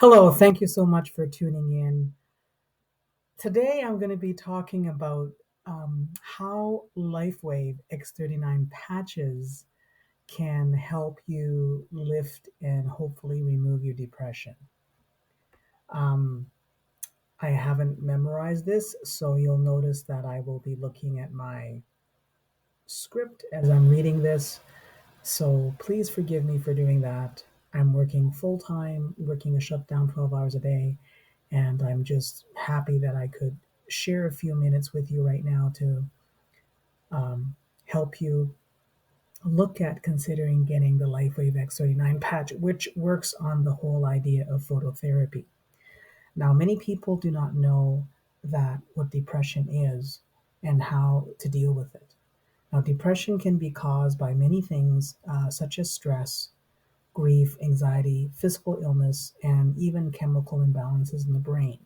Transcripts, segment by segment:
Hello, thank you so much for tuning in. Today I'm going to be talking about how LifeWave X39 patches can help you lift and hopefully remove your depression. Um, I haven't memorized this, so you'll notice that I will be looking at my script as I'm reading this. So please forgive me for doing that. I'm working full time, working a shutdown 12 hours a day, and I'm just happy that I could share a few minutes with you right now to um, help you look at considering getting the LifeWave X39 patch, which works on the whole idea of phototherapy. Now, many people do not know that what depression is and how to deal with it. Now, depression can be caused by many things, such as stress, grief, anxiety, physical illness, and even chemical imbalances in the brain.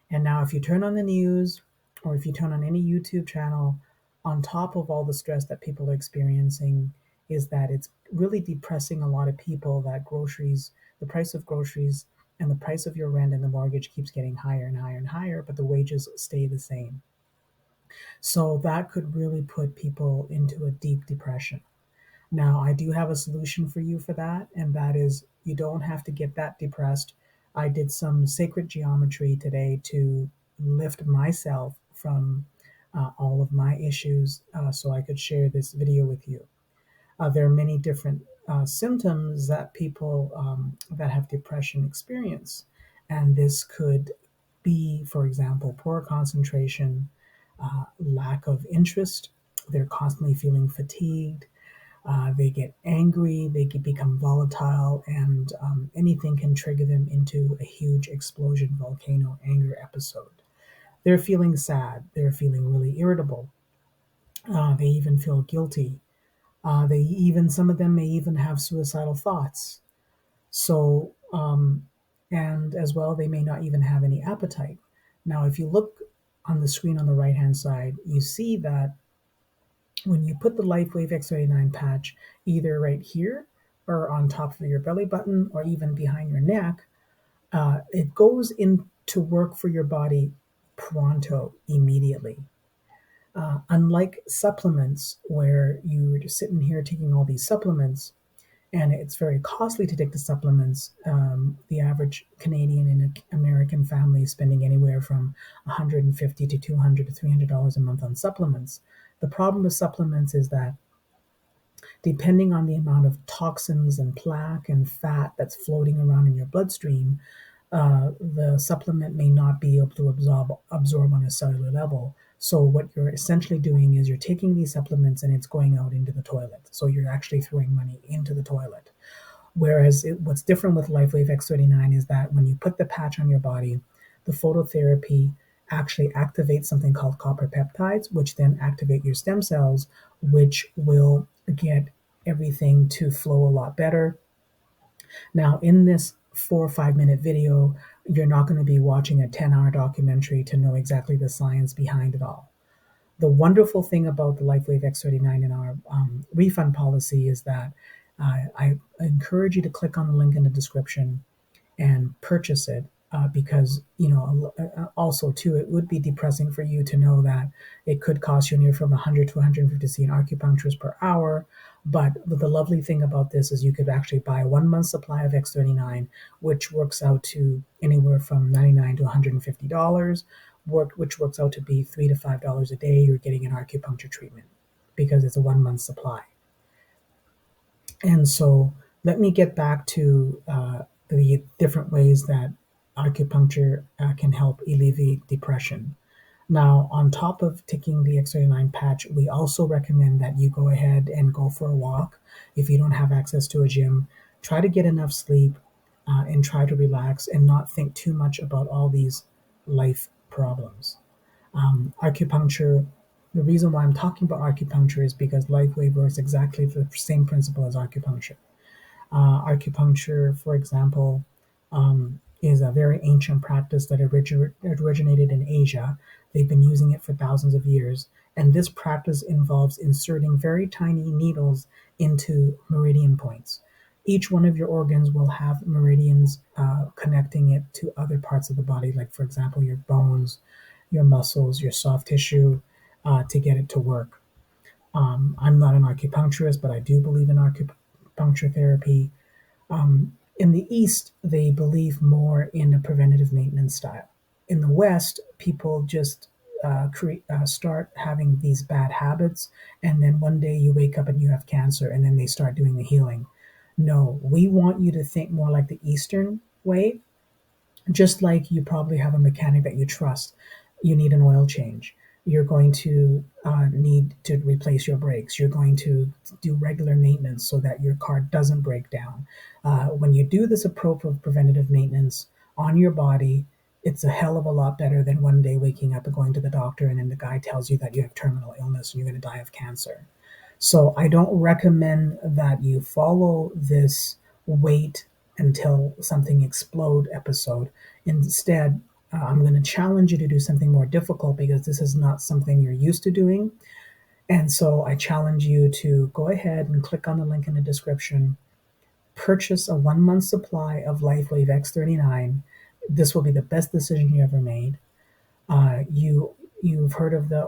And now, if you turn on the news or if you turn on any YouTube channel, on top of all the stress that people are experiencing, is that it's really depressing a lot of people that groceries, the price of groceries, and the price of your rent and the mortgage keeps getting higher and higher and higher, but the wages stay the same. So that could really put people into a deep depression. Now, I do have a solution for you for that, and that is you don't have to get that depressed. I did some sacred geometry today to lift myself from all of my issues so I could share this video with you. There are many different symptoms that people that have depression experience, and this could be, for example, poor concentration, lack of interest. They're constantly feeling fatigued, they get angry, they become volatile, and anything can trigger them into a huge explosion, volcano, anger episode. They're feeling sad, they're feeling really irritable, they even feel guilty. Some of them may even have suicidal thoughts. So, and as well, they may not even have any appetite. Now, if you look on the screen on the right hand side, you see that when you put the LifeWave X39 patch either right here or on top of your belly button or even behind your neck, it goes into work for your body pronto, immediately. Unlike supplements, where you're just sitting here taking all these supplements, and it's very costly to take the supplements. The average Canadian and American family is spending anywhere from $150 to $200 to $300 a month on supplements. The problem with supplements is that depending on the amount of toxins and plaque and fat that's floating around in your bloodstream, the supplement may not be able to absorb on a cellular level. So what you're essentially doing is you're taking these supplements and it's going out into the toilet. So you're actually throwing money into the toilet. Whereas what's different with LifeWave X39 is that when you put the patch on your body, the phototherapy actually activates something called copper peptides, which then activate your stem cells, which will get everything to flow a lot better. Now, in this 4 or 5 minute video, you're not going to be watching a 10-hour documentary to know exactly the science behind it all. The wonderful thing about the LifeWave X39 in our refund policy is that I encourage you to click on the link in the description and purchase it because, also too, it would be depressing for you to know that it could cost you anywhere from 100 to 150 an acupuncturist per hour. But the lovely thing about this is you could actually buy 1 month supply of X39, which works out to anywhere from $99 to $150, which works out to be $3 to $5 a day. You're getting an acupuncture treatment because it's a 1 month supply. And so let me get back to the different ways that acupuncture can help alleviate depression. Now, on top of taking the X39 patch, we also recommend that you go ahead and go for a walk. If you don't have access to a gym, try to get enough sleep and try to relax and not think too much about all these life problems. Acupuncture, the reason why I'm talking about acupuncture is because LifeWave works exactly the same principle as acupuncture. Acupuncture, for example, is a very ancient practice that originated in Asia. They've been using it for thousands of years. And this practice involves inserting very tiny needles into meridian points. Each one of your organs will have meridians connecting it to other parts of the body, like, for example, your bones, your muscles, your soft tissue, to get it to work. I'm not an acupuncturist, but I do believe in acupuncture therapy. In the East, they believe more in a preventative maintenance style. In the West, people just start having these bad habits, and then one day you wake up and you have cancer, and then they start doing the healing. No, we want you to think more like the Eastern way. Just like you probably have a mechanic that you trust, you need an oil change. You're going to need to replace your brakes. You're going to do regular maintenance so that your car doesn't break down. When you do this approach of preventative maintenance on your body, it's a hell of a lot better than one day waking up and going to the doctor and then the guy tells you that you have terminal illness and you're going to die of cancer. So I don't recommend that you follow this wait until something explode episode. Instead, I'm going to challenge you to do something more difficult because this is not something you're used to doing. And so I challenge you to go ahead and click on the link in the description, purchase a 1 month supply of LifeWave X39. This will be the best decision you ever made. You've heard of the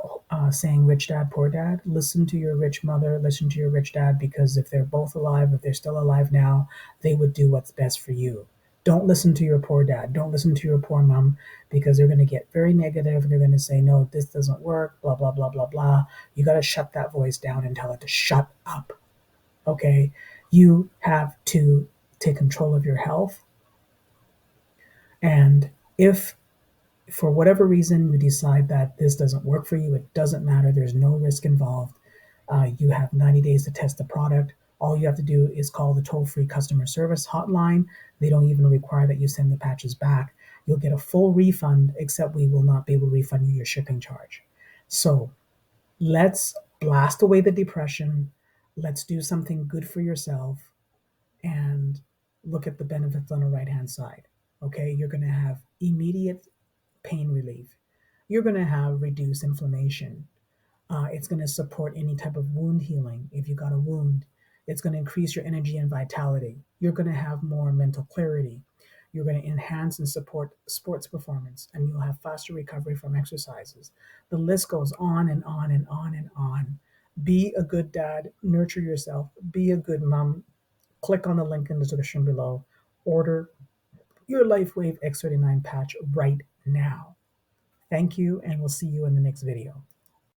saying "rich dad, poor dad." Listen to your rich mother, listen to your rich dad, because if they're both alive, if they're still alive now, they would do what's best for you. Don't listen to your poor dad. Don't listen to your poor mom, because they're going to get very negative. They're going to say, "No, this doesn't work." Blah blah blah blah blah. You got to shut that voice down and tell it to shut up. Okay, you have to take control of your health, and if for whatever reason you decide that this doesn't work for you, it doesn't matter. There's no risk involved. You have 90 days to test the product. All you have to do is call the toll-free customer service hotline. They don't even require that you send the patches back. You'll get a full refund, except we will not be able to refund you your shipping charge. So let's blast away the depression. Let's do something good for yourself and look at the benefits on the right-hand side. Okay, you're going to have immediate pain relief. You're going to have reduced inflammation. It's going to support any type of wound healing if you got a wound. It's going to increase your energy and vitality. You're going to have more mental clarity. You're going to enhance and support sports performance, and you'll have faster recovery from exercises. The list goes on and on and on and on. Be a good dad, nurture yourself, be a good mom. Click on the link in the description below. Order your LifeWave X39 patch right now. Thank you, and we'll see you in the next video.